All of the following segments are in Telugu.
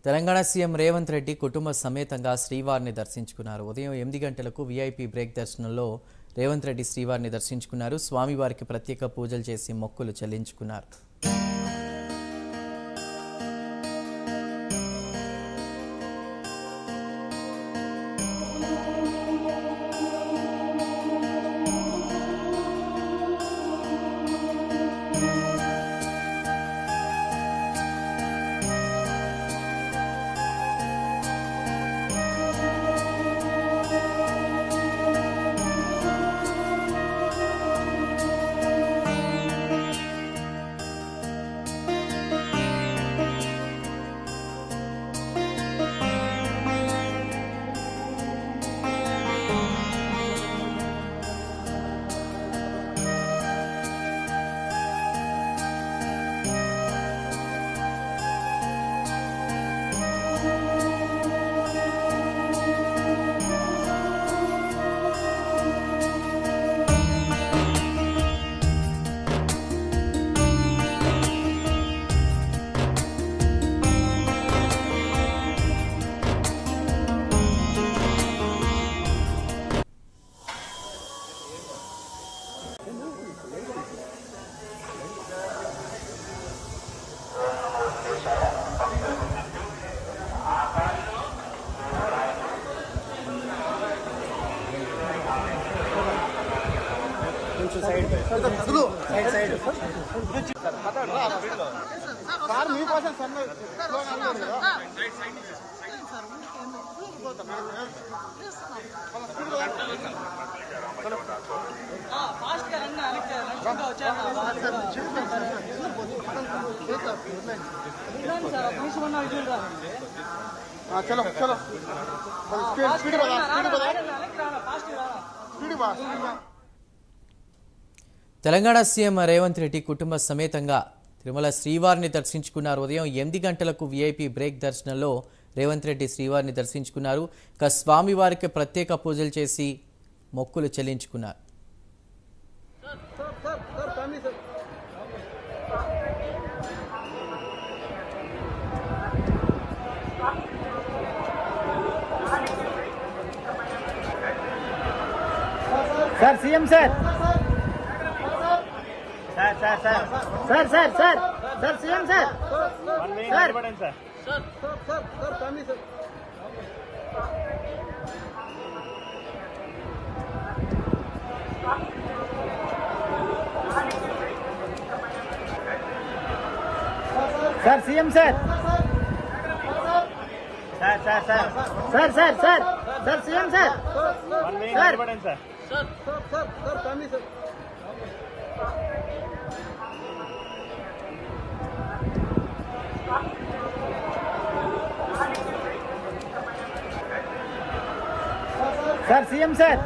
తెలంగాణ సీఎం రేవంత్ రెడ్డి కుటుంబ సమేతంగా శ్రీవారిని దర్శించుకున్నారు. ఉదయం 8 గంటలకు వీఐపీ బ్రేక్ దర్శనంలో రేవంత్ రెడ్డి శ్రీవారిని దర్శించుకున్నారు. స్వామివారికి ప్రత్యేక పూజలు చేసి మొక్కులు చెల్లించుకున్నారు. चलो चलो स्पीड తెలంగాణ సీఎం రేవంత్ రెడ్డి కుటుంబ సమేతంగా తిరుమల శ్రీవారిని దర్శించుకున్నారు. ఉదయం 8 గంటలకు వీఐపీ బ్రేక్ దర్శనంలో రేవంత్ రెడ్డి శ్రీవారిని దర్శించుకున్నారు. ఇక స్వామివారికి ప్రత్యేక పూజలు చేసి మొక్కులు చెల్లించుకున్నారు. Sir CM sir sir sir sir sir sir sir sir CM sir sir CM sir sir sir sir sir sir sir sir CM sir sir CM sir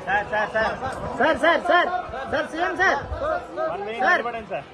sir sir sir sir sir sir sir CM sir